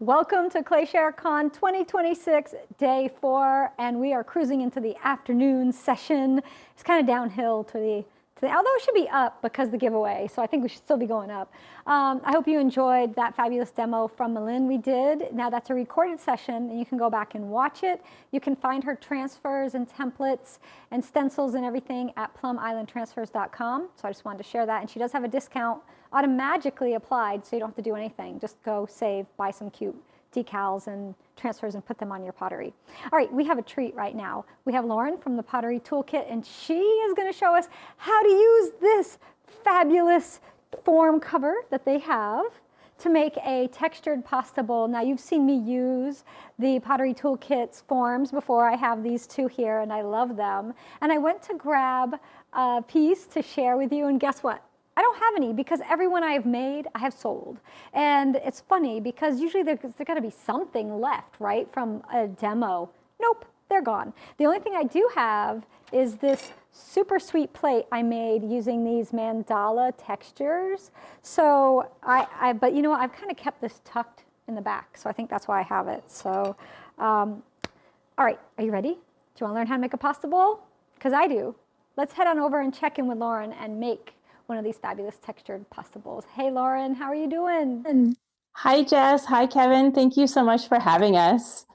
Welcome to ClayShareCon 2026, day 4, and we are cruising into the afternoon session. It's kind of downhill to the although it should be up because of the giveaway, so I think we should still be going up. I hope you enjoyed that fabulous demo from Malin we did. Now that's a recorded session, and you can go back and watch it. You can find her transfers and templates and stencils and everything at plumislandtransfers.com. So I just wanted to share that, and she does have a discount automatically applied, so you don't have to do anything. Just go save, buy some cute decals and transfers and put them on your pottery. All right, we have a treat right now. We have Lauren from the Pottery Toolkit, and she is going to show us how to use this fabulous form cover that they have to make a textured pasta bowl. Now, you've seen me use the Pottery Toolkit's forms before. I have these two here, and I love them. And I went to grab a piece to share with you, and guess what? I don't have any because everyone I have made, I have sold. And it's funny because usually there's got to be something left, right, from a demo. Nope, they're gone. The only thing I do have is this super sweet plate I made using these mandala textures. So but you know what, I've kind of kept this tucked in the back, so I think that's why I have it. So, all right, are you ready? Do you want to learn how to make a pasta bowl? Because I do. Let's head on over and check in with Lauren and make one of these fabulous textured pasta bowls. Hey, Lauren, how are you doing? Hi, Jess. Hi, Kevin. Thank you so much for having us.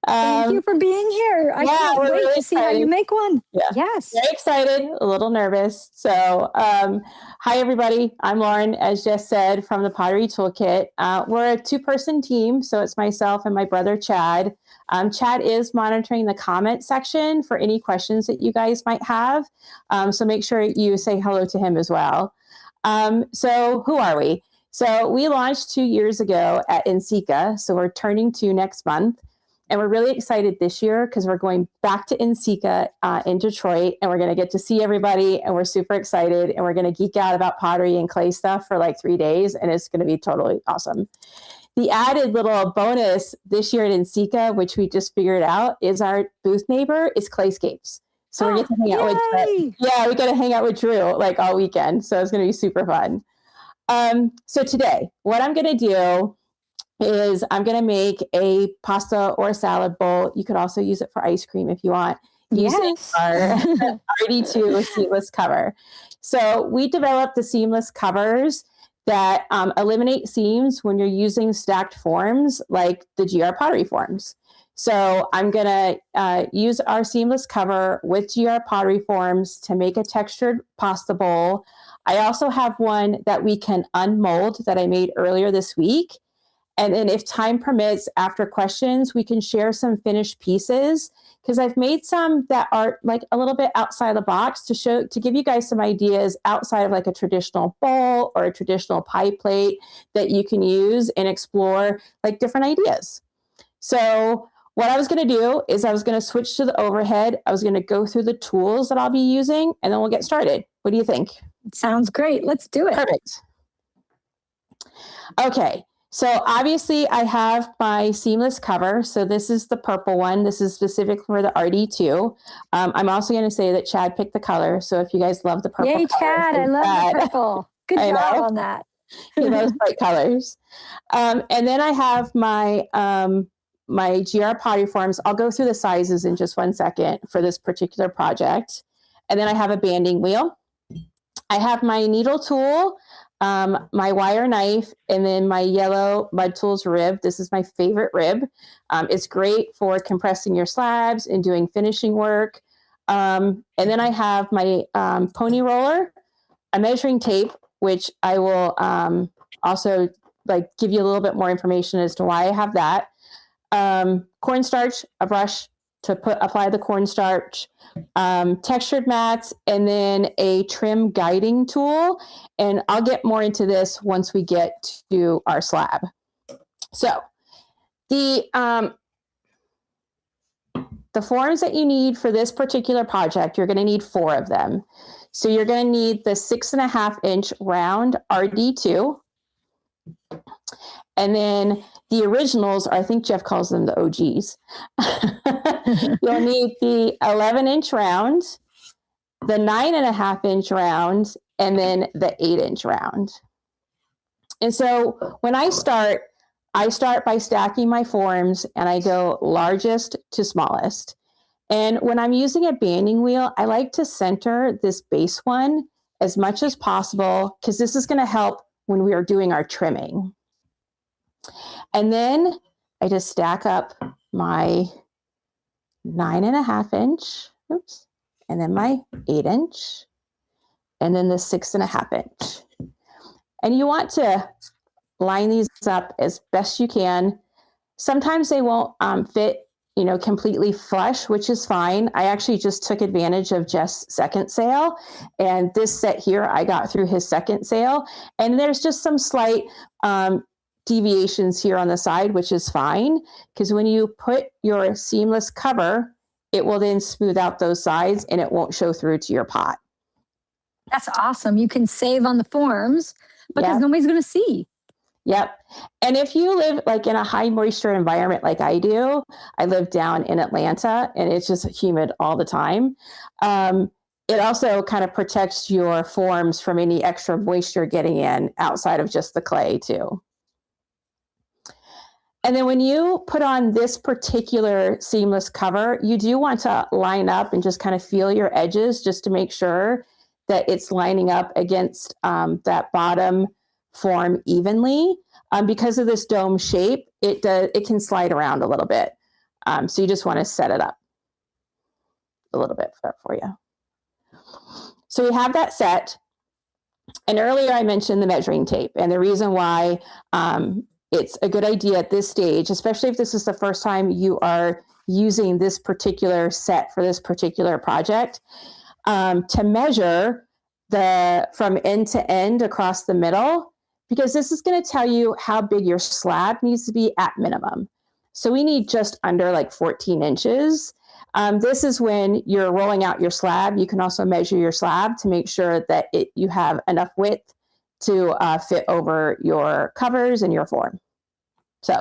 Thank you for being here. I can't wait really to see how you make one. Yeah. Yes. Very excited, a little nervous. So hi, everybody. I'm Lauren, as Jess said, from the Pottery Toolkit. We're a two-person team, so it's myself and my brother, Chad. Chad is monitoring the comment section for any questions that you guys might have. So make sure you say hello to him as well. So who are we? So we launched 2 years ago at NCECA, so we're turning 2 next month. And we're really excited this year because we're going back to NCECA in Detroit, and we're going to get to see everybody, and we're super excited, and we're going to geek out about pottery and clay stuff for like 3 days, and it's going to be totally awesome. The added little bonus this year at NCECA, which we just figured out, is our booth neighbor is Clayscapes. So we're getting to hang out with Drew. Yeah, we got to hang out with Drew like all weekend. So it's going to be super fun. So today, what I'm going to do is I'm going to make a pasta or salad bowl. You could also use it for ice cream if you want, using our RD2 seamless cover. So we developed the seamless covers that eliminate seams when you're using stacked forms like the GR pottery forms. So I'm going to use our seamless cover with GR pottery forms to make a textured pasta bowl. I also have one that we can unmold that I made earlier this week. And then if time permits, after questions, we can share some finished pieces, because I've made some that are like a little bit outside the box to give you guys some ideas outside of like a traditional bowl or a traditional pie plate that you can use and explore like different ideas. So what I was going to do is I was going to switch to the overhead. I was going to go through the tools that I'll be using, and then we'll get started. What do you think? Sounds great. Let's do it. Perfect. Okay. So obviously I have my seamless cover. So this is the purple one. This is specific for the RD2. I'm also going to say that Chad picked the color. So if you guys love the purple Yay, color, Chad, I love the purple. Good job on that. He loves bright colors. And then I have my my GR pottery forms. I'll go through the sizes in just 1 second for this particular project. And then I have a banding wheel. I have my needle tool, my wire knife, and then my yellow Mud Tools rib. This is my favorite rib. It's great for compressing your slabs and doing finishing work. And then I have my pony roller, a measuring tape, which I will also like give you a little bit more information as to why I have that. Cornstarch, a brush to apply the cornstarch, textured mats, and then a trim guiding tool. And I'll get more into this once we get to our slab. So the forms that you need for this particular project, you're going to need 4 of them. So you're going to need the 6.5-inch round RD2. And then the originals, I think Jeff calls them the OGs. You'll need the 11-inch round, the 9.5-inch round, and then the 8-inch round. And so when I start, I start by stacking my forms and I go largest to smallest. And when I'm using a banding wheel, I like to center this base one as much as possible because this is going to help when we are doing our trimming. And then I just stack up my 9.5 inch, oops, and then my 8 inch, and then the 6.5 inch. And you want to line these up as best you can. Sometimes they won't fit, completely flush, which is fine. I actually just took advantage of Jeff's second sale, and this set here I got through his second sale. And there's just some slight deviations here on the side, which is fine, because when you put your seamless cover, it will then smooth out those sides and it won't show through to your pot. That's awesome. You can save on the forms because nobody's going to see. Yep. And if you live like in a high moisture environment like I do, I live down in Atlanta and it's just humid all the time. It also kind of protects your forms from any extra moisture getting in outside of just the clay too. And then when you put on this particular seamless cover, you do want to line up and just kind of feel your edges just to make sure that it's lining up against that bottom form evenly. Because of this dome shape, it can slide around a little bit. So you just want to set it up a little bit for you. So we have that set. And earlier I mentioned the measuring tape, and the reason why it's a good idea at this stage, especially if this is the first time you are using this particular set for this particular project, to measure from end to end across the middle, because this is going to tell you how big your slab needs to be at minimum. So we need just under like 14 inches. This is when you're rolling out your slab. You can also measure your slab to make sure that you have enough width to fit over your covers and your form. So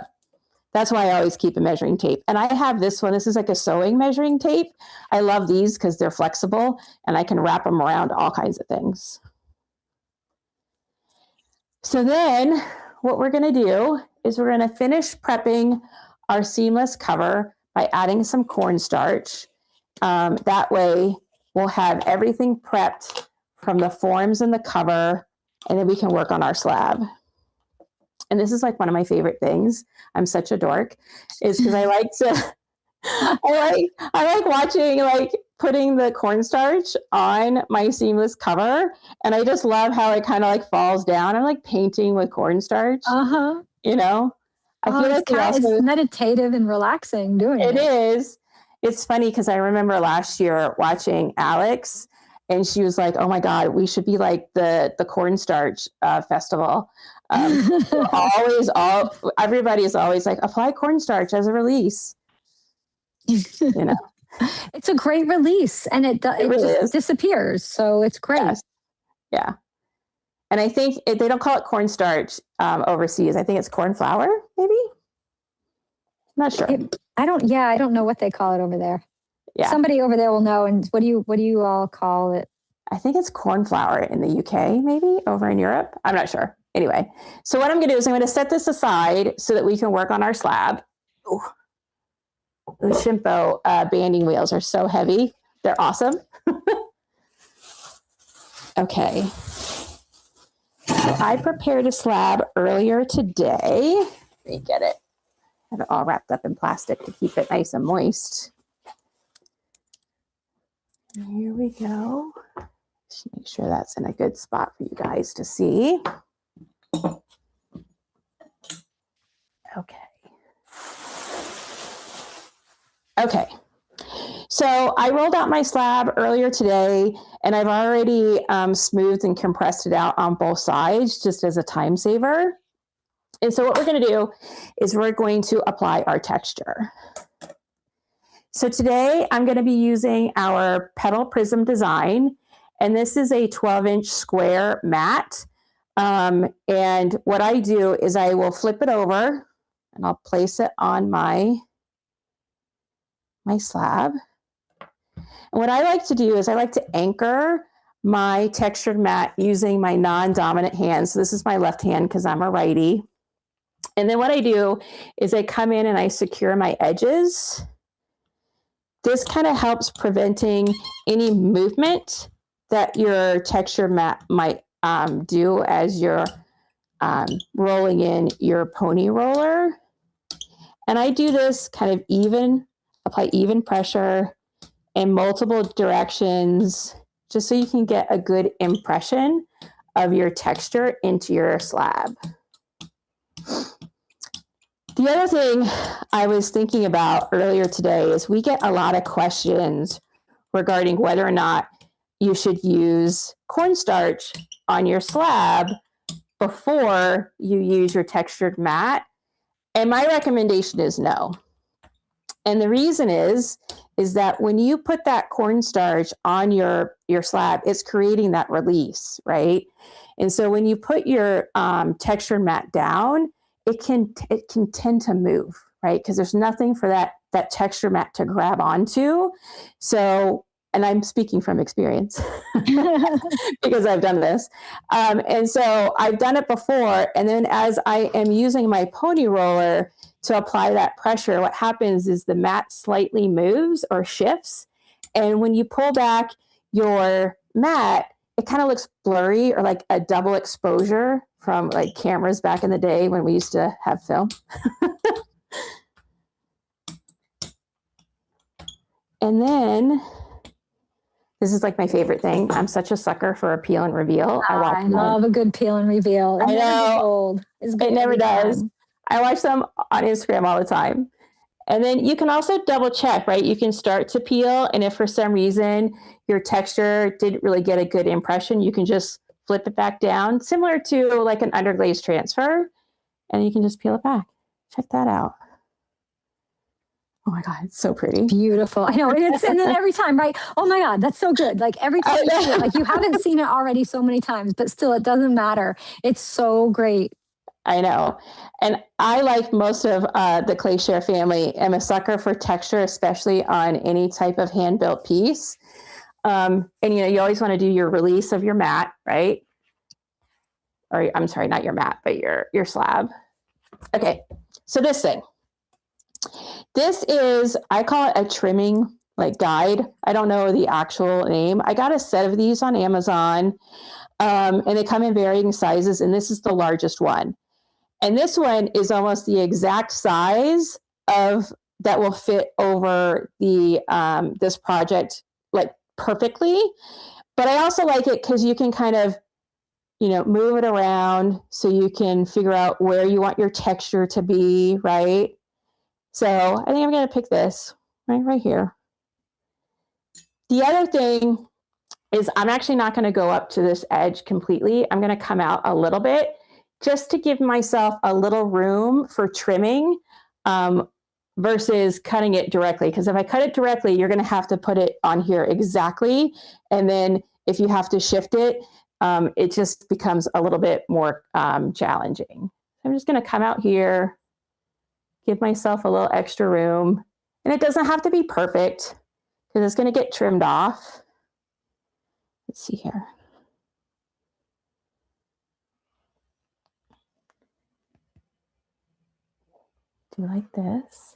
that's why I always keep a measuring tape. And I have this one. This is like a sewing measuring tape. I love these because they're flexible and I can wrap them around all kinds of things. So then what we're going to do is we're going to finish prepping our seamless cover by adding some cornstarch. That way we'll have everything prepped from the forms and the cover, and then we can work on our slab. And this is like one of my favorite things. I'm such a dork, is because I like to, I like watching, like putting the cornstarch on my seamless cover. And I just love how it kind of like falls down. I'm like painting with cornstarch, I feel like it's meditative and relaxing doing it. It is. It's funny because I remember last year watching Alex, and she was like, "Oh my God, we should be like the cornstarch festival." Everybody is always like, apply cornstarch as a release. It's a great release, and it really just disappears. So it's great. Yes. Yeah. And I think they don't call it cornstarch overseas. I think it's corn flour, maybe. I'm not sure. I don't know what they call it over there. Yeah. Somebody over there will know. And what do you all call it? I think it's corn flour in the UK, maybe over in Europe. I'm not sure. Anyway, so what I'm going to do is I'm going to set this aside so that we can work on our slab. Ooh. The Shimpo banding wheels are so heavy. They're awesome. Okay. So I prepared a slab earlier today. Let me get it. I have it all wrapped up in plastic to keep it nice and moist. Here we go. Just make sure that's in a good spot for you guys to see. Okay. Okay. So I rolled out my slab earlier today, and I've already smoothed and compressed it out on both sides just as a time saver. And so what we're going to do is we're going to apply our texture. So today I'm going to be using our Petal Prism design, and this is a 12-inch square mat. And what I do is I will flip it over and I'll place it on my slab. And what I like to do is I like to anchor my textured mat using my non-dominant hand. So this is my left hand because I'm a righty. And then what I do is I come in and I secure my edges. This kind of helps preventing any movement that your texture mat might do as you're rolling in your pony roller. And I do this kind of apply even pressure in multiple directions, just so you can get a good impression of your texture into your slab. The other thing I was thinking about earlier today is we get a lot of questions regarding whether or not you should use cornstarch on your slab before you use your textured mat. And my recommendation is no. And the reason is that when you put that cornstarch on your slab, it's creating that release, right? And so when you put your textured mat down, it can tend to move, right? Because there's nothing for that texture mat to grab onto. So, and I'm speaking from experience because I've done this. And so I've done it before. And then as I am using my pony roller to apply that pressure, what happens is the mat slightly moves or shifts. And when you pull back your mat, it kind of looks blurry or like a double exposure from like cameras back in the day when we used to have film. And then this is like my favorite thing. I'm such a sucker for a peel and reveal. I love a good peel and reveal. It never gets old. It never does. I watch them on Instagram all the time. And then you can also double check, right? You can start to peel. And if for some reason your texture didn't really get a good impression, you can just flip it back down, similar to like an underglaze transfer. And you can just peel it back. Check that out. Oh my God, it's so pretty. Beautiful. I know. And then every time, right? Oh my God, that's so good. Like every time you see it, like you haven't seen it already so many times, but still it doesn't matter. It's so great. I know. And I, like most of the Clayshare family, am a sucker for texture, especially on any type of hand-built piece. And, you always want to do your release of your mat, right? Or I'm sorry, not your mat, but your slab. Okay. So this thing. This is, I call it a trimming like guide. I don't know the actual name. I got a set of these on Amazon, and they come in varying sizes, and this is the largest one. And this one is almost the exact size of that will fit over the this project like perfectly. But I also like it because you can kind of, move it around so you can figure out where you want your texture to be, right? So I think I'm going to pick this right here. The other thing is I'm actually not going to go up to this edge completely. I'm going to come out a little bit just to give myself a little room for trimming versus cutting it directly. Because if I cut it directly, you're going to have to put it on here exactly. And then if you have to shift it, it just becomes a little bit more challenging. I'm just going to come out here, give myself a little extra room. And it doesn't have to be perfect because it's going to get trimmed off. Let's see here. Do like this.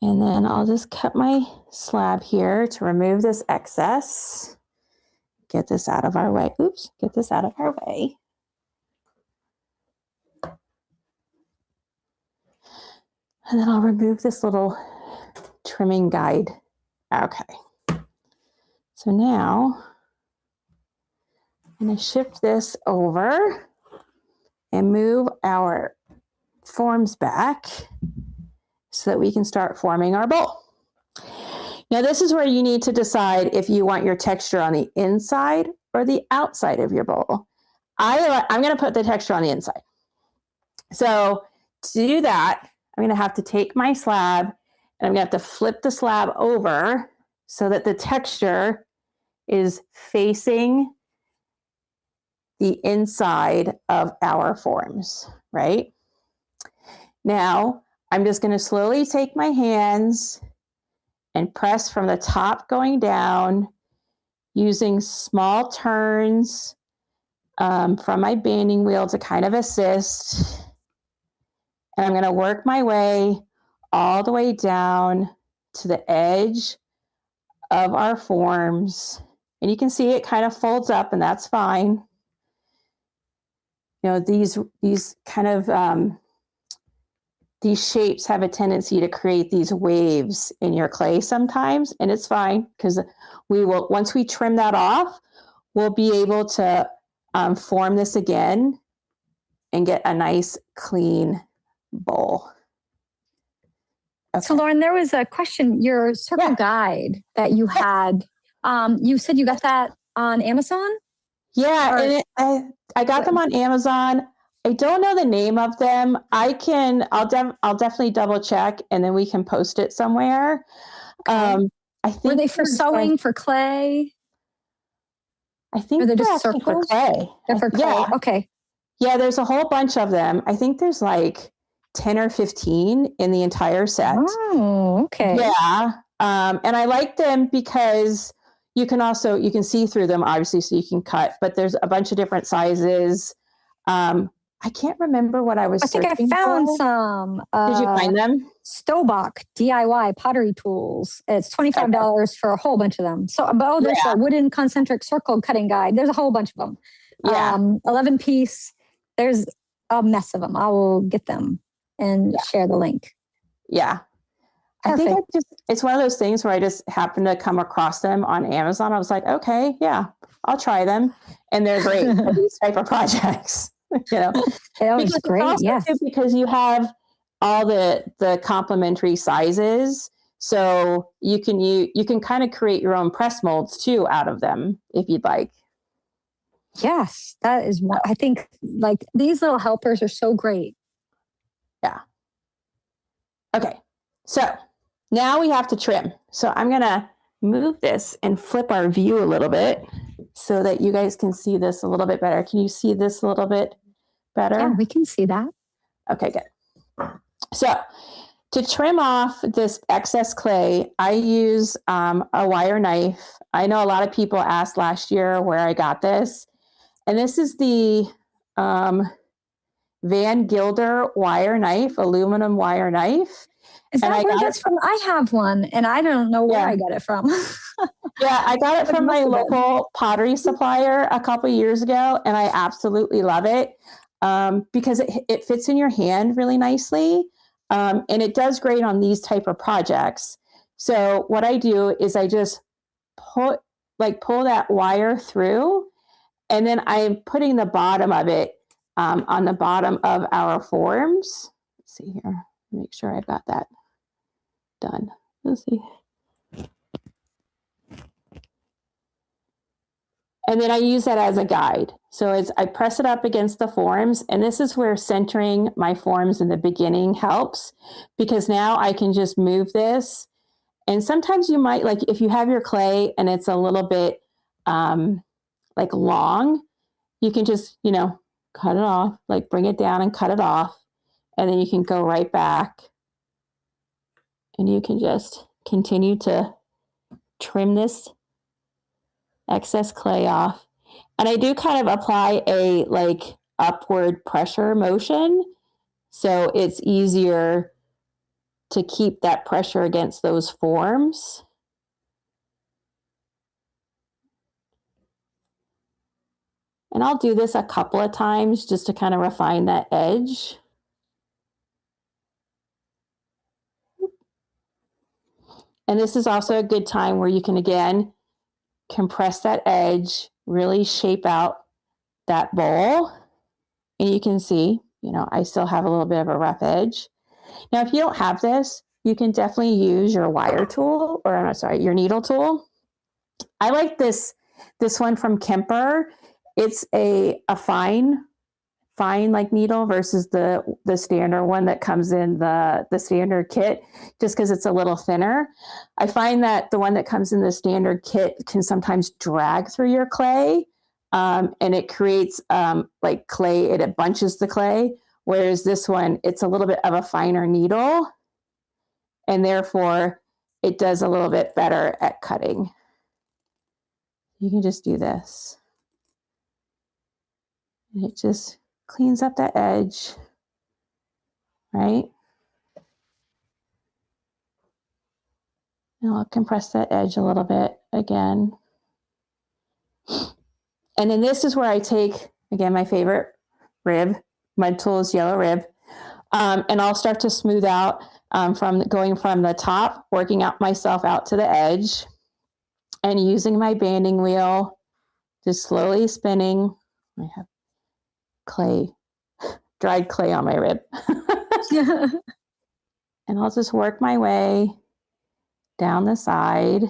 And then I'll just cut my slab here to remove this excess. Get this out of our way. Oops, get this out of our way. And then I'll remove this little trimming guide. Okay. So now I'm going to shift this over and move our forms back so that we can start forming our bowl. Now, this is where you need to decide if you want your texture on the inside or the outside of your bowl. I'm going to put the texture on the inside. So to do that, I'm going to have to take my slab and I'm going to have to flip the slab over so that the texture is facing the inside of our forms, right? Now, I'm just going to slowly take my hands and press from the top going down using small turns from my banding wheel to kind of assist. And I'm going to work my way all the way down to the edge of our forms. And you can see it kind of folds up, and that's fine. You know, these kind of these shapes have a tendency to create these waves in your clay sometimes, and it's fine because we will, once we trim that off, we'll be able to form this again and get a nice clean bowl. Okay. So Lauren, there was a question, your circle guide that you had, you said you got that on Amazon? Yeah, and I got them on Amazon. I don't know the name of them. I'll definitely double check, and then we can post it somewhere. Okay. I think were they for sewing, for clay? I think they're just for clay. They're for clay. Yeah. Okay. Yeah, there's a whole bunch of them. I think there's like 10 or 15 in the entire set. Oh, okay. Yeah. And I like them because you can see through them, obviously, so you can cut, but there's a bunch of different sizes. I can't remember what I was searching for. I think I found some. Did you find them? Stobach DIY pottery tools. It's $25 for a whole bunch of them. So, there's a wooden concentric circle cutting guide. There's a whole bunch of them. Yeah. 11 piece. There's a mess of them. I will get them and share the link. Yeah. Perfect. I think it's one of those things where I just happened to come across them on Amazon. I was like, okay, yeah, I'll try them. And they're great for these type of projects. You know, that was great. Yes. Because you have all the complementary sizes. So you can kind of create your own press molds too out of them if you'd like. Yes, that is what I think. Like, these little helpers are so great. Yeah. Okay. So now we have to trim. So I'm going to move this and flip our view a little bit so that you guys can see this a little bit better. Can you see this a little bit better? Yeah, we can see that. Okay, good. So to trim off this excess clay, I use a wire knife. I know a lot of people asked last year where I got this. And this is the Van Gilder wire knife, aluminum wire knife. Is that where that's from? I have one, and I don't know where I got it from. Yeah, I got it from my local pottery supplier a couple of years ago, and I absolutely love it because it fits in your hand really nicely, and it does great on these type of projects. So what I do is I just pull that wire through, and then I'm putting the bottom of it on the bottom of our forms. Let's see here, make sure I've got that done. Let's see. And then I use that as a guide. So I press it up against the forms, and this is where centering my forms in the beginning helps, because now I can just move this. And sometimes you might, like if you have your clay and it's a little bit like long, you can just, cut it off, like bring it down and cut it off. And then you can go right back and you can just continue to trim this excess clay off. And I do kind of apply a upward pressure motion, so it's easier to keep that pressure against those forms. And I'll do this a couple of times just to kind of refine that edge. And this is also a good time where you can, again, compress that edge, really shape out that bowl. And you can see, I still have a little bit of a rough edge. Now, if you don't have this, you can definitely use your wire tool, or I'm sorry, your needle tool. I like this one from Kemper. It's a fine like needle versus the standard one that comes in the standard kit, just because it's a little thinner. I find that the one that comes in the standard kit can sometimes drag through your clay, and it creates like clay, it bunches the clay, whereas this one, it's a little bit of a finer needle, and therefore it does a little bit better at cutting. You can just do this. And it just cleans up that edge, right? And I'll compress that edge a little bit again. And then this is where I take, again, my favorite rib, Mud Tools Yellow Rib, and I'll start to smooth out from going from the top, working out myself out to the edge, and using my banding wheel, just slowly spinning. I have clay, dried clay on my rib. And I'll just work my way down the side.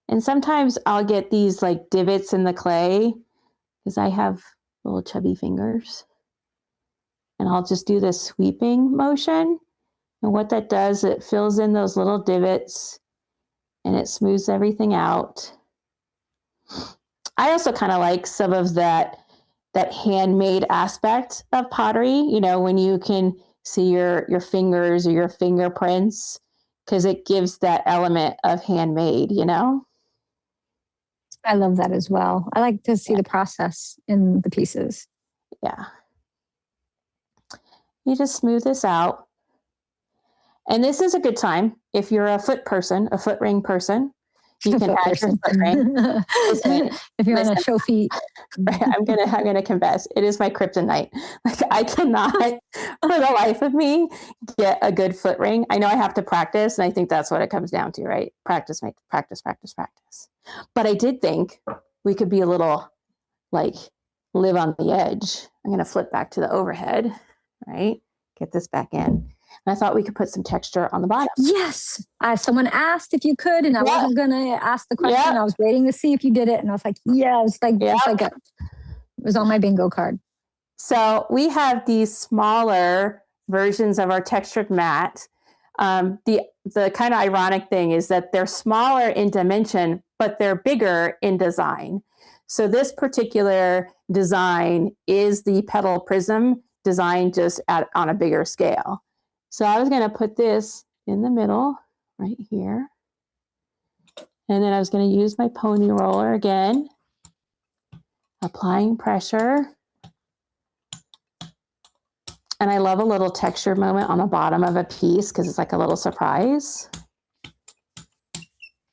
And sometimes I'll get these like divots in the clay because I have little chubby fingers. And I'll just do this sweeping motion. And what that does, it fills in those little divots and it smooths everything out. I also kind of like some of that handmade aspect of pottery, you know, when you can see your fingers or your fingerprints, because it gives that element of handmade, you know? I love that as well. I like to see the process in the pieces. Yeah. You just smooth this out. And this is a good time. If you're a foot person, a foot ring person, you can add your foot ring. If you're on a show feet. I'm gonna confess, it is my kryptonite. Like I cannot for the life of me get a good foot ring. I know I have to practice, and I think that's what it comes down to, right? Practice, make practice. But I did think we could be a little like live on the edge. I'm gonna flip back to the overhead, right? Get this back in. And I thought we could put some texture on the bottom. Yes. Someone asked if you could, and I wasn't going to ask the question. I was waiting to see if you did it. And I was like, yes, it was on my bingo card. So we have these smaller versions of our textured mat. The kind of ironic thing is that they're smaller in dimension, but they're bigger in design. So this particular design is the petal prism design, just on a bigger scale. So I was going to put this in the middle right here. And then I was going to use my pony roller again, applying pressure. And I love a little texture moment on the bottom of a piece because it's like a little surprise, a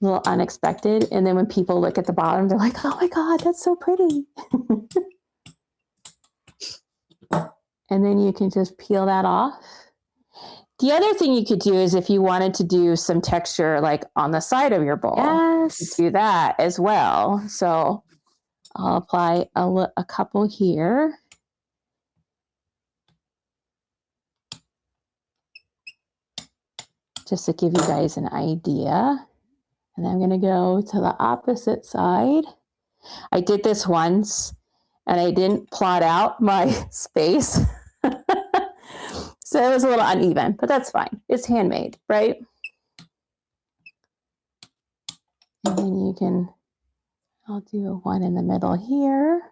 little unexpected. And then when people look at the bottom, they're like, oh my God, that's so pretty. And then you can just peel that off. The other thing you could do is if you wanted to do some texture like on the side of your bowl, yes, do that as well. So I'll apply a couple here. Just to give you guys an idea. And I'm going to go to the opposite side. I did this once and I didn't plot out my space. So it was a little uneven, but that's fine. It's handmade, right? And then I'll do one in the middle here.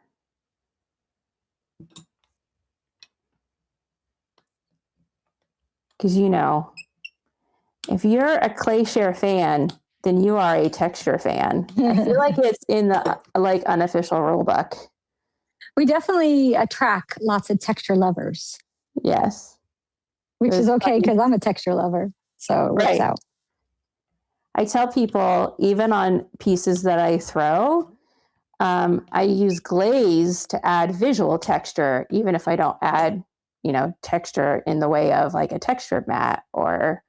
Because if you're a Clayshare fan, then you are a texture fan. I feel like it's in the unofficial rule book. We definitely attract lots of texture lovers. Yes. Which is okay because I'm a texture lover. So it works out. I tell people, even on pieces that I throw, I use glaze to add visual texture, even if I don't add, texture in the way of like a textured mat or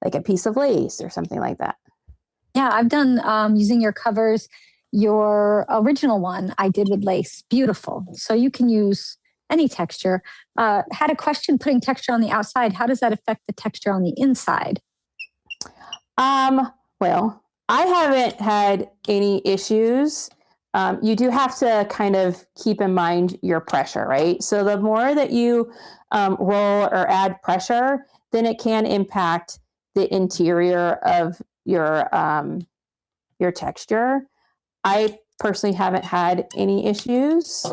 like a piece of lace or something like that. Yeah, I've done using your covers. Your original one I did with lace. Beautiful. So you can use any texture. Had a question putting texture on the outside. How does that affect the texture on the inside? Well, I haven't had any issues. You do have to kind of keep in mind your pressure, right? So the more that you roll or add pressure, then it can impact the interior of your texture. I personally haven't had any issues.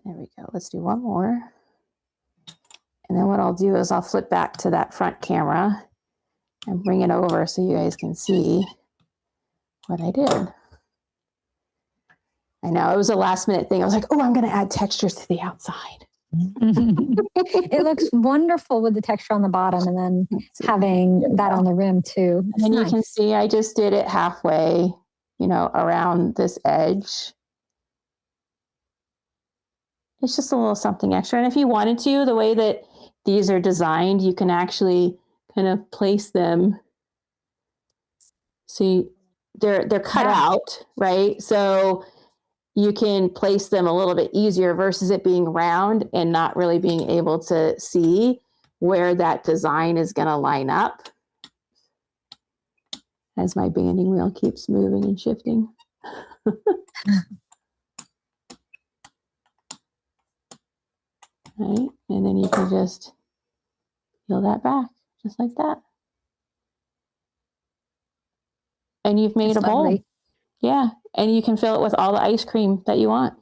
There we go. Let's do one more. And then what I'll do is I'll flip back to that front camera and bring it over so you guys can see what I did. I know, it was a last minute thing. I was like, oh, I'm going to add textures to the outside. It looks wonderful with the texture on the bottom and then having that on the rim too. It's and nice. You can see I just did it halfway, around this edge. It's just a little something extra. And if you wanted to, the way that these are designed, you can actually kind of place them. See, they're cut out, right? So you can place them a little bit easier versus it being round and not really being able to see where that design is going to line up as my banding wheel keeps moving and shifting. Right, and then you can just peel that back, just like that. And you've made a bowl. Lovely. Yeah, and you can fill it with all the ice cream that you want.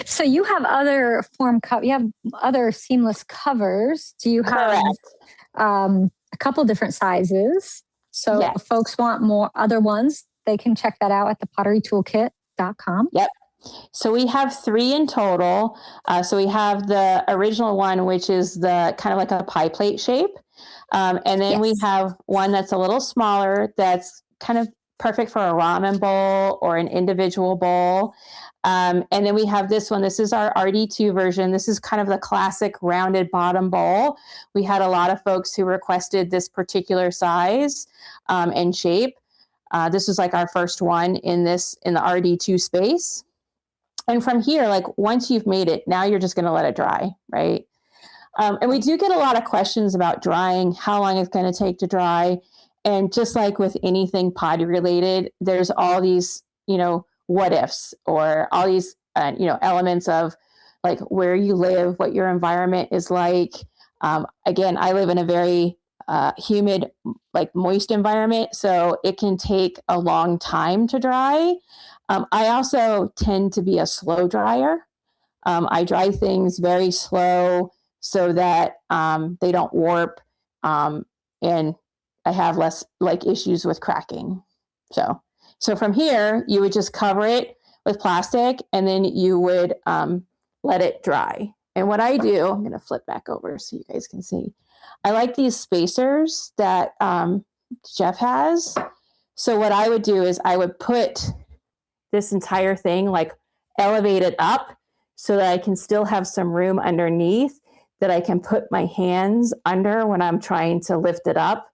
So you have other you have other seamless covers. Do you have a couple different sizes? So yes. If folks want more other ones, they can check that out at thepotterytoolkit.com. Yep. So we have 3 in total. So we have the original one, which is the kind of like a pie plate shape. And then we have one that's a little smaller that's kind of perfect for a ramen bowl or an individual bowl. And then we have this one. This is our RD2 version. This is kind of the classic rounded bottom bowl. We had a lot of folks who requested this particular size and shape. This was like our first one in the RD2 space. And from here, like once you've made it, now you're just going to let it dry, right? And we do get a lot of questions about drying, how long it's going to take to dry. And just like with anything pottery related, there's all these, what ifs or all these, elements of like where you live, what your environment is like. Again, I live in a very humid, like moist environment, so it can take a long time to dry. I also tend to be a slow dryer. I dry things very slow so that they don't warp, and I have less like issues with cracking. So from here, you would just cover it with plastic, and then you would let it dry. And what I do, I'm going to flip back over so you guys can see. I like these spacers that Jeff has. So what I would do is I would put this entire thing like elevated up so that I can still have some room underneath that I can put my hands under when I'm trying to lift it up,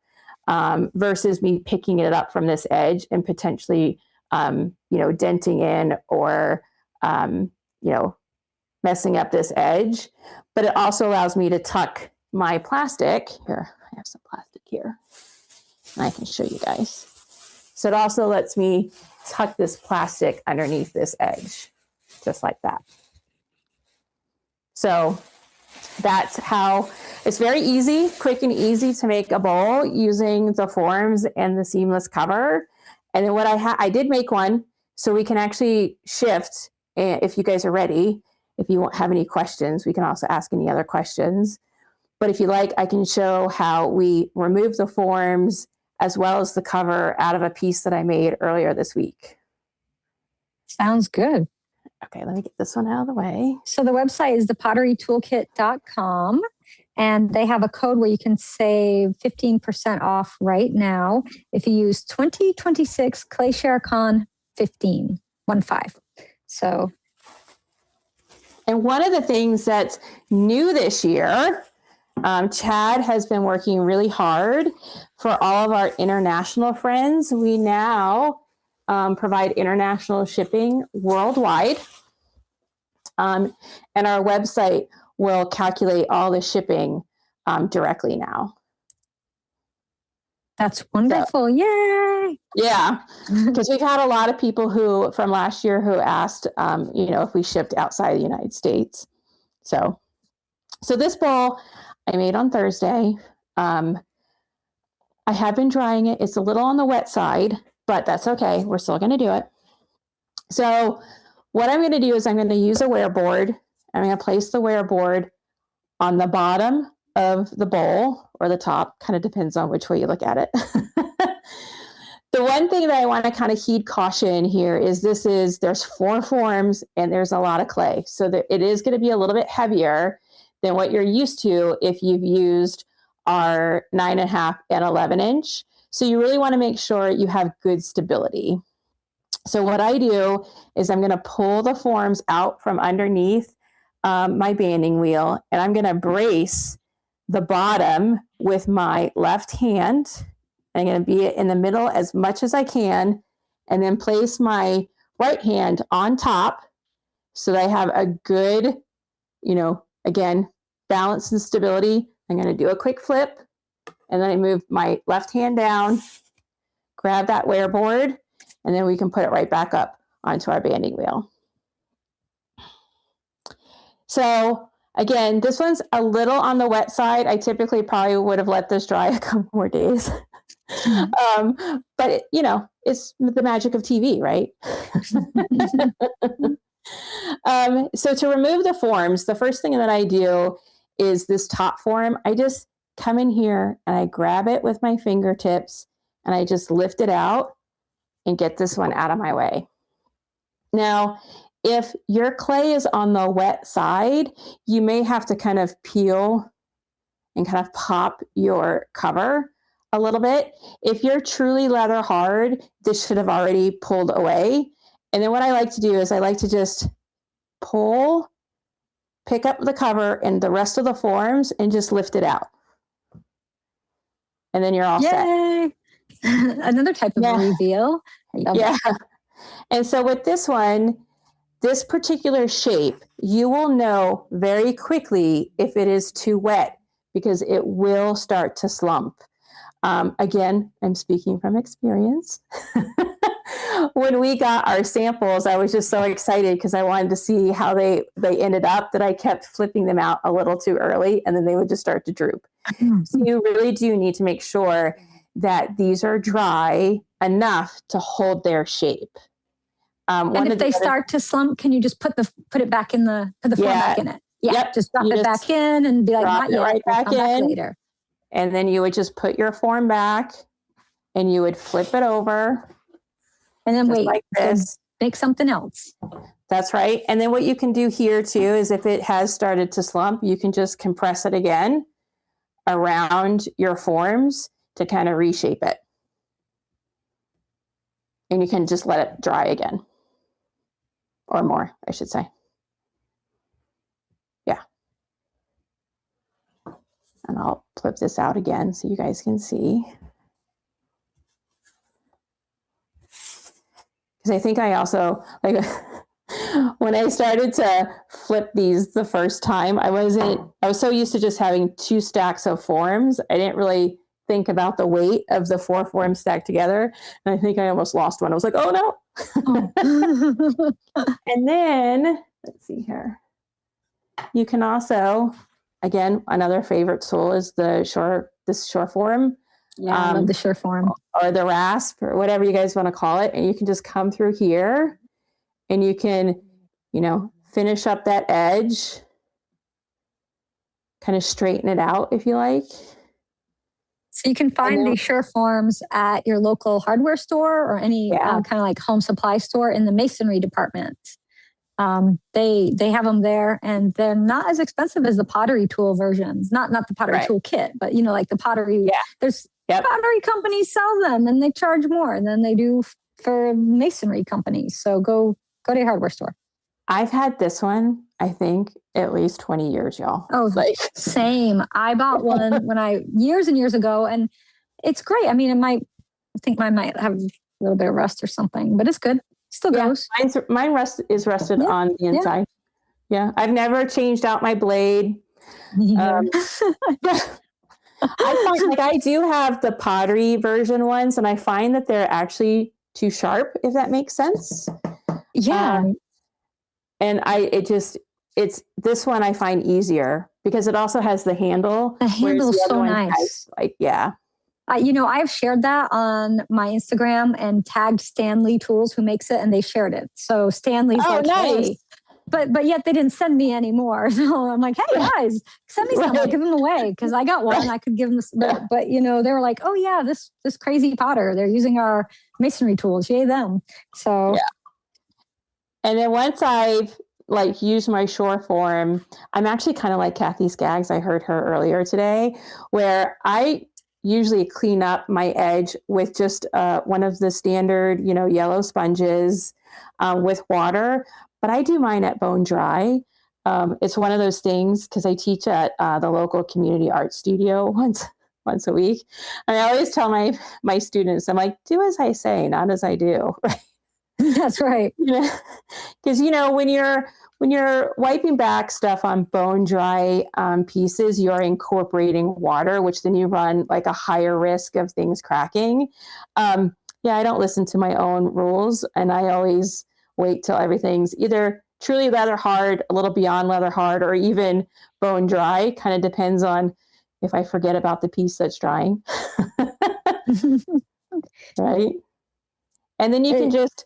versus me picking it up from this edge and potentially, denting in or, messing up this edge. But it also allows me to tuck my plastic. Here, I have some plastic here. And I can show you guys. So it also lets me tuck this plastic underneath this edge, just like that. So that's how it's very easy, quick and easy to make a bowl using the forms and the seamless cover. And then what I did make one so we can actually shift. And if you guys are ready, if you won't have any questions, we can also ask any other questions. But if you like, I can show how we remove the forms as well as the cover out of a piece that I made earlier this week. Sounds good. Okay, let me get this one out of the way. So the website is thepotterytoolkit.com, and they have a code where you can save 15% off right now if you use 2026 ClayShareCon 15. So. And one of the things that's new this year, Chad has been working really hard for all of our international friends. We now provide international shipping worldwide. And our website will calculate all the shipping directly now. That's wonderful. So, yay! Yeah, because we've had a lot of people who from last year who asked, if we shipped outside the United States. So this bowl I made on Thursday. I have been drying it. It's a little on the wet side, but that's okay. We're still going to do it. So what I'm going to do is I'm going to use a wear board. I'm going to place the wear board on the bottom of the bowl or the top, kind of depends on which way you look at it. The one thing that I want to kind of heed caution here is there's 4 forms and there's a lot of clay. So that it is going to be a little bit heavier than what you're used to if you've used our 9.5 and 11 inch. So you really want to make sure you have good stability. So what I do is I'm going to pull the forms out from underneath my banding wheel, and I'm going to brace the bottom with my left hand. I'm going to be in the middle as much as I can, and then place my right hand on top so that I have a good, again, balance and stability. I'm going to do a quick flip, and then I move my left hand down, grab that wear board, and then we can put it right back up onto our banding wheel. So again, this one's a little on the wet side. I typically probably would have let this dry a couple more days. But it's the magic of TV, right? So to remove the forms, the first thing that I do is this top form. I just come in here and I grab it with my fingertips and I just lift it out and get this one out of my way. Now, if your clay is on the wet side, you may have to kind of peel and kind of pop your cover a little bit. If you're truly leather hard, this should have already pulled away. And then what I like to do is I like to just pull, pick up the cover and the rest of the forms and just lift it out. And then you're all set. Another type of reveal. Yeah. And so with this one, this particular shape, you will know very quickly if it is too wet because it will start to slump. Again, I'm speaking from experience. When we got our samples, I was just so excited because I wanted to see how they ended up that I kept flipping them out a little too early and then they would just start to droop. So you really do need to make sure that these are dry enough to hold their shape. And if they start to slump, can you just put it back in the form back in it? Yeah, yep. Just drop it back in and be like, not yet. Right back in later. And then you would just put your form back and you would flip it over. And then wait, like this. Make something else. That's right. And then what you can do here too is if it has started to slump, you can just compress it again around your forms to kind of reshape it. And you can just let it dry again. Or more, I should say. Yeah. And I'll flip this out again so you guys can see. Because I think I also, when I started to flip these the first time, I was so used to just having 2 stacks of forms. I didn't really think about the weight of the 4 forms stacked together. And I think I almost lost one. I was like, oh no. And then, let's see here. You can also, again, another favorite tool is this shore form. Yeah, I love the shore form. Or the rasp or whatever you guys want to call it. And you can just come through here and you can, finish up that edge, kind of straighten it out if you like. So you can find these shore forms at your local hardware store or any kind of like home supply store in the masonry department. They have them there and they're not as expensive as the pottery tool versions. Not the pottery tool kit, but like the pottery. Yeah. There's pottery companies sell them and they charge more than they do for masonry companies. So go to your hardware store. I've had this one, I think, at least 20 years, y'all. Oh, same. I bought one years and years ago, and it's great. I mean, I think mine might have a little bit of rust or something, but it's good. Still goes. Mine is rusted on the inside. Yeah. I've never changed out my blade. I find I do have the pottery version ones, and I find that they're actually too sharp, if that makes sense. Yeah. And it's this one I find easier because it also has the handle. The handle is so nice. I've shared that on my Instagram and tagged Stanley Tools who makes it, and they shared it. So Stanley's nice. Hey, but yet they didn't send me any more. So I'm like, hey guys, send me some. I'll give them away because I got one. I could give them. But they were like, oh yeah, this crazy potter. They're using our masonry tools. Yay them. So. Yeah. And then once I've used my shore form, I'm actually kind of like Kathy Skaggs. I heard her earlier today, where I usually clean up my edge with just one of the standard, yellow sponges with water. But I do mine at bone dry. It's one of those things because I teach at the local community art studio once a week. And I always tell my students, I'm like, do as I say, not as I do. That's right. Because when you're wiping back stuff on bone dry pieces, you're incorporating water, which then you run like a higher risk of things cracking. I don't listen to my own rules, and I always wait till everything's either truly leather hard, a little beyond leather hard, or even bone dry. Kind of depends on if I forget about the piece that's drying. Right. And then you can just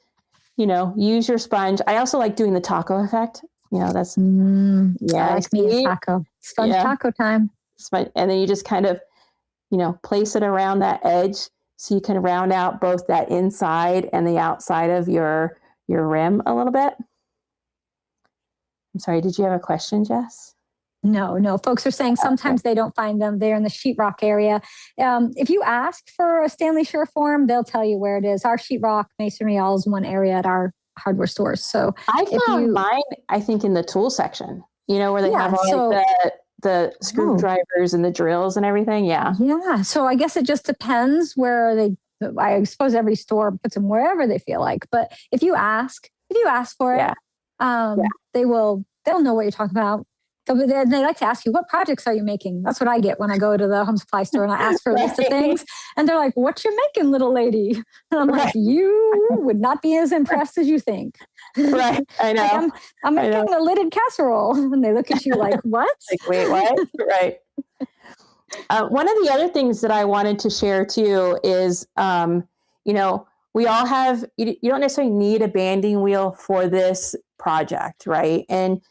use your sponge. I also like doing the taco effect. That's I like me a taco. Sponge taco time. And then you just kind of, place it around that edge so you can round out both that inside and the outside of your rim a little bit. I'm sorry, did you have a question, Jess? No. Folks are saying sometimes they don't find them. They're in the sheetrock area. If you ask for a Stanley Shore form, they'll tell you where it is. Our sheetrock masonry all is one area at our hardware stores. So I found mine, I think, in the tool section, where they have all the screwdrivers and the drills and everything. Yeah. Yeah. So I guess it just depends where I suppose every store puts them wherever they feel like. But if you ask for it, they'll know what you're talking about. So they like to ask you, what projects are you making? That's what I get when I go to the home supply store and I ask for a list of things. And they're like, what you making, little lady? And I'm like, you would not be as impressed as you think. Right. I know. Like I'm making a lidded casserole. And they look at you like, what? Like, wait, what? Right. One of the other things that I wanted to share too is, we all have, you don't necessarily need a banding wheel for this project, right? And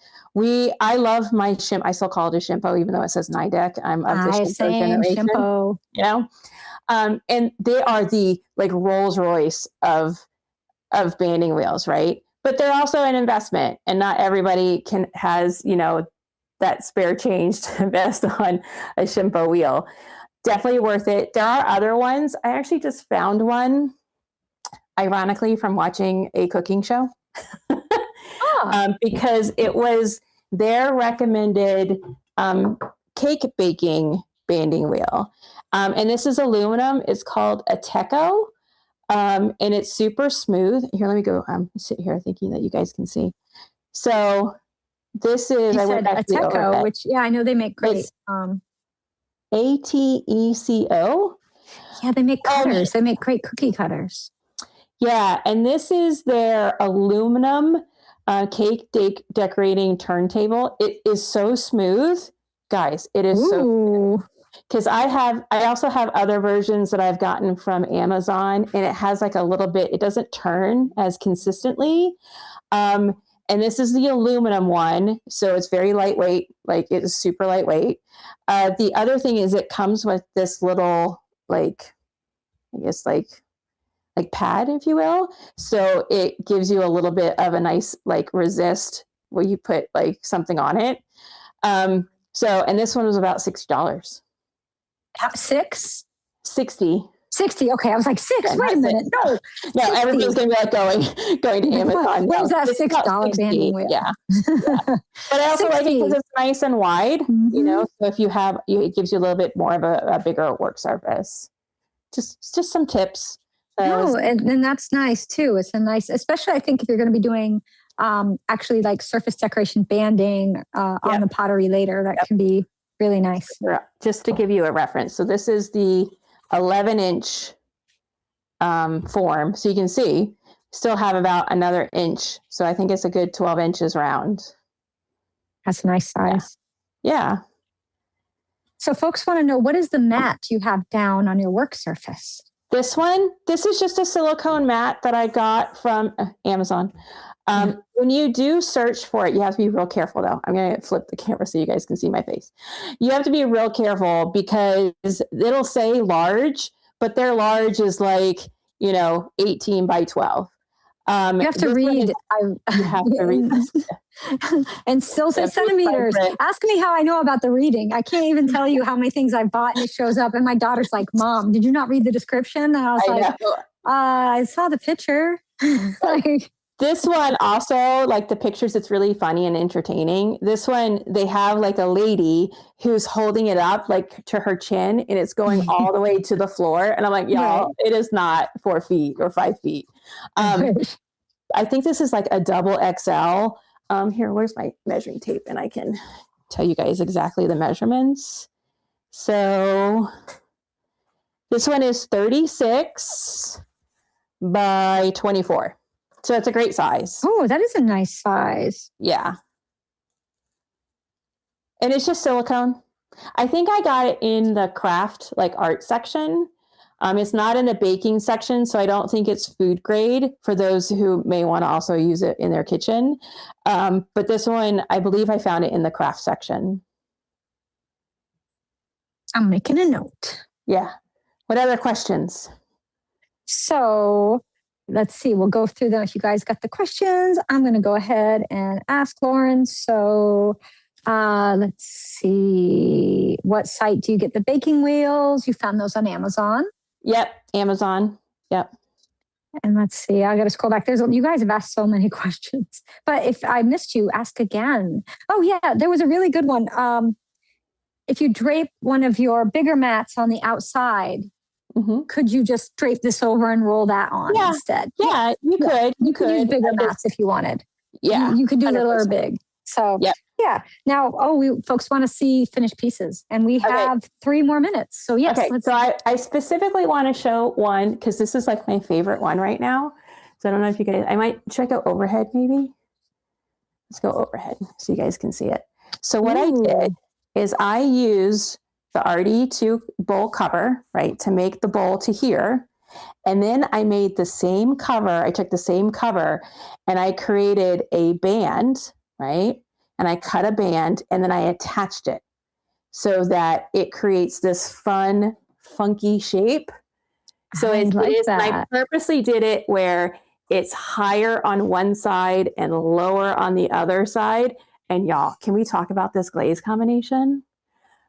I love my shim. I still call it a shimpo, even though it says Nidec. I'm of the shimpo generation. Shimpo. And they are the Rolls Royce of banding wheels, right? But they're also an investment, and not everybody has that spare change to invest on a shimpo wheel. Definitely worth it. There are other ones. I actually just found one, ironically, from watching a cooking show. Because it was their recommended cake baking banding wheel. And this is aluminum. It's called a Teco. And it's super smooth. Here, let me go sit here thinking that you guys can see. So this is a Teco, which I know they make great. ATECO. Yeah, they make cutters. They make great cookie cutters. Yeah, and this is their aluminum cake decorating turntable. It is so smooth, guys. It is so, because I also have other versions that I've gotten from Amazon, and it has a little bit, it doesn't turn as consistently. And this is the aluminum one, so it's very lightweight. It is super lightweight. The other thing is it comes with this little pad, if you will. So it gives you a little bit of a nice resist where you put something on it. And this one was about $60. 60. 60. Okay. I was like, 6. Yeah, wait a minute. No, everybody's going to be going to Amazon. Where's that $6 banding wheel? Yeah. But I also like it because it's nice and wide, so if you have, it gives you a little bit more of a bigger work surface. Just some tips. And that's nice too. It's a nice, especially I think if you're going to be doing actually surface decoration banding on the pottery later, that can be really nice. Just to give you a reference. So this is the 11-inch form. So you can see still have about another inch. So I think it's a good 12 inches round. That's a nice size. Yeah. So folks want to know, what is the mat you have down on your work surface? This is just a silicone mat that I got from Amazon. When you do search for it, you have to be real careful though. I'm going to flip the camera so you guys can see my face. You have to be real careful because it'll say large, but their large is like, 18 by 12. You have to read. You have to read this. And still say centimeters. Ask me how I know about the reading. I can't even tell you how many things I bought and it shows up. And my daughter's like, Mom, did you not read the description? And I was I saw the picture. This one also, like the pictures, it's really funny and entertaining. This one, they have like a lady who's holding it up like to her chin and it's going all the way to the floor. And I'm like, y'all, It is not 4 feet or 5 feet. I think this is like a double XL. Here, where's my measuring tape? And I can tell you guys exactly the measurements. So this one is 36 by 24. So it's a great size. Oh, that is a nice size. Yeah. And it's just silicone. I think I got it in the craft, like art section. It's not in the baking section, so I don't think it's food grade for those who may want to also use it in their kitchen. But this one, I believe I found it in the craft section. I'm making a note. Yeah. What other questions? So let's see. We'll go through them. If you guys got the questions, I'm going to go ahead and ask Lauren. So let's see. What site do you get the baking wheels? You found those on Amazon? Yep. Amazon. Yep. And let's see. I got to scroll back. You guys have asked so many questions, but if I missed you, ask again. Oh yeah. There was a really good one. If you drape one of your bigger mats on the outside, could you just drape this over and roll that on instead? Yeah, you could. You could use bigger mats if you wanted. Yeah. You could do little or big. So yeah. Now, folks want to see finished pieces and we have 3 more minutes. So yes. Okay. So I specifically want to show one because this is like my favorite one right now. So I don't know if you guys, I might check out overhead maybe. Let's go overhead so you guys can see it. So what I did is I used the RD2 bowl cover, right, to make the bowl to here. And then I made the same cover. I took the same cover and I created a band, right? And I cut a band and then I attached it so that it creates this fun, funky shape. So I purposely did it where it's higher on one side and lower on the other side. And y'all, can we talk about this glaze combination?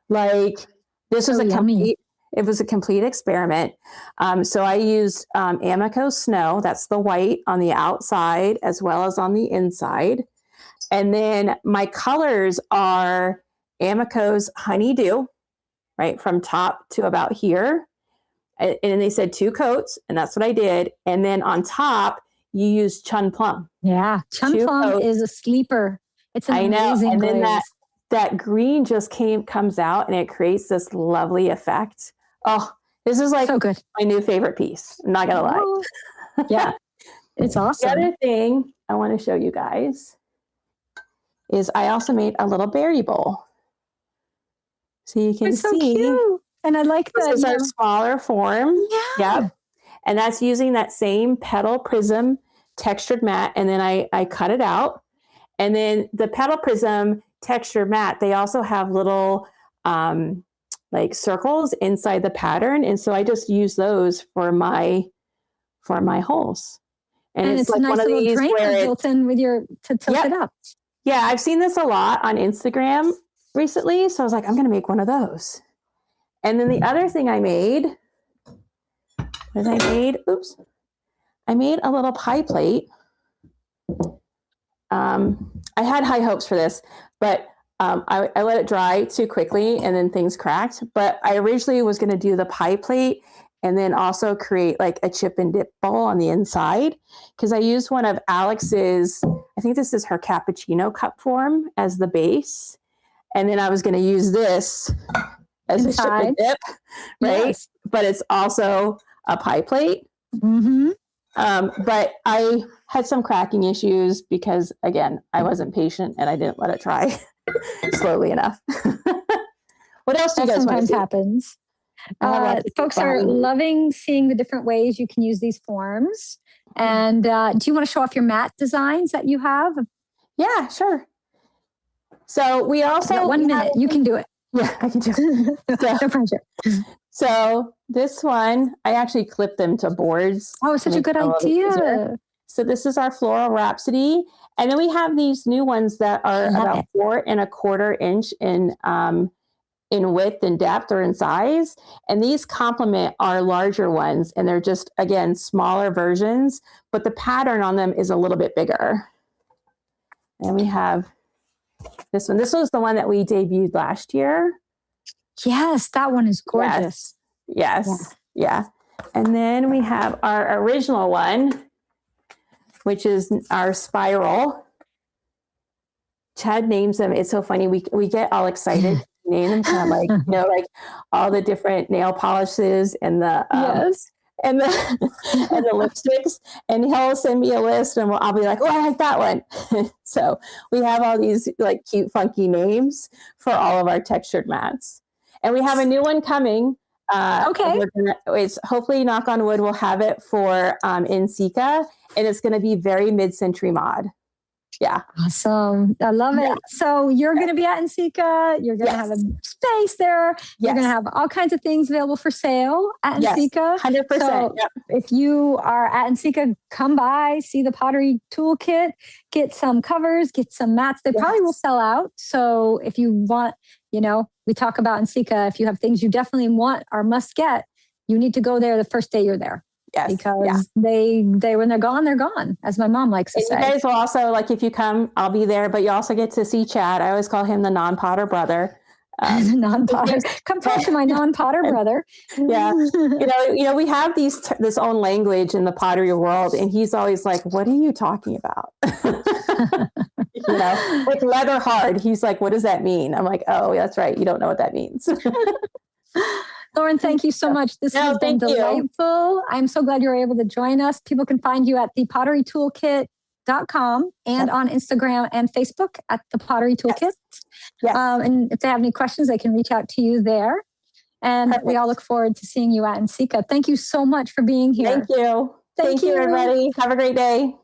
Like this was it was a complete experiment. So I used Amico Snow, that's the white on the outside as well as on the inside. And then my colors are Amico's Honeydew, right, from top to about here. And they said 2 coats, and that's what I did. And then on top, you use Chun Plum. Yeah, Chun Plum is a sleeper. It's an amazing glaze. And then that green just comes out, and it creates this lovely effect. Oh, this is like so good. My new favorite piece. I'm not gonna lie. Yeah, it's awesome. The other thing I want to show you guys is I also made a little berry bowl. So you can see. So cute. And I like that. This is our smaller form. Yeah. Yep. And that's using that same petal prism textured mat. And then I cut it out. And then the petal prism textured mat, they also have little like circles inside the pattern. And so I just use those for my holes. And it's like a nice one of these where built in with to tilt it up. Yeah, I've seen this a lot on Instagram recently. So I was like, I'm going to make one of those. And then the other thing I made is I made a little pie plate. I had high hopes for this, but I let it dry too quickly and then things cracked. But I originally was going to do the pie plate and then also create like a chip and dip bowl on the inside because I used one of Alex's, I think this is her cappuccino cup form as the base. And then I was going to use this as a chip and dip, right? Yes. But it's also a pie plate. Mm-hmm. But I had some cracking issues because, again, I wasn't patient and I didn't let it dry slowly enough. What else do you guys want to see? Sometimes happens. Folks are loving seeing the different ways you can use these forms. And do you want to show off your mat designs that you have? Yeah, sure. So we also 1 minute. You can do it. Yeah, I can do it. So, no pressure. So this one, I actually clipped them to boards. Oh, such a good idea. So this is our Floral Rhapsody. And then we have these new ones that are about 4 1/4 inch in width and depth or in size. And these complement our larger ones. And they're just, again, smaller versions, but the pattern on them is a little bit bigger. And we have this one. This was the one that we debuted last year. Yes, that one is gorgeous. Yes. Yeah. And then we have our original one, which is our spiral. Chad names them. It's so funny. We get all excited to name them, kind of like, like all the different nail polishes and the and the lipsticks. And he'll send me a list, and I'll be like, "Oh, I like that one." So we have all these like cute, funky names for all of our textured mats. And we have a new one coming. It's hopefully, knock on wood, we'll have it for NCECA, and it's going to be very mid-century mod. Yeah. Awesome. I love it. So you're going to be at NCECA. You're going to have a space there. You're going to have all kinds of things available for sale at NCECA. 100%. So if you are at NCECA, come by, see the pottery toolkit, get some covers, get some mats. They probably will sell out. So if you want, we talk about NCECA, if you have things you definitely want or must get, you need to go there the first day you're there. Yes. Because they when they're gone, as my mom likes to say. You guys will also, like, if you come, I'll be there, but you also get to see Chad. I always call him the non-potter brother. Non-potter. Come talk to my non-potter brother. Yeah. We have this own language in the pottery world, and he's always like, "What are you talking about?" Like leather hard. He's like, "What does that mean?" I'm like, "Oh, that's right. You don't know what that means." Lauren, thank you so much. This has been delightful. I'm so glad you were able to join us. People can find you at thepotterytoolkit.com and on Instagram and Facebook at The Pottery Toolkit. Yes. And if they have any questions, they can reach out to you there. And we all look forward to seeing you at NCECA. Thank you so much for being here. Thank you. Thank you, everybody. Have a great day.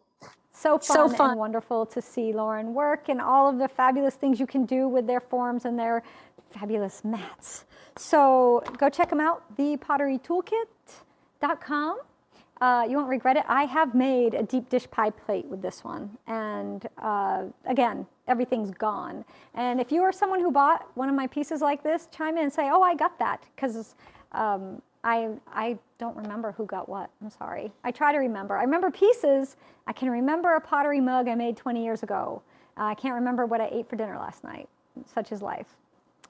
So fun and wonderful to see Lauren work and all of the fabulous things you can do with their forms and their fabulous mats. So go check them out, thepotterytoolkit.com. You won't regret it. I have made a deep dish pie plate with this one. And again, everything's gone. And if you are someone who bought one of my pieces like this, chime in and say, "Oh, I got that." Because I don't remember who got what. I'm sorry. I try to remember. I remember pieces. I can remember a pottery mug I made 20 years ago. I can't remember what I ate for dinner last night. Such is life.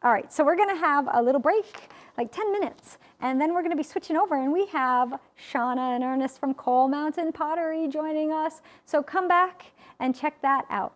All right, so we're going to have a little break, like 10 minutes, and then we're going to be switching over, and we have Shauna and Ernest from Coal Mountain Pottery joining us. So come back and check that out.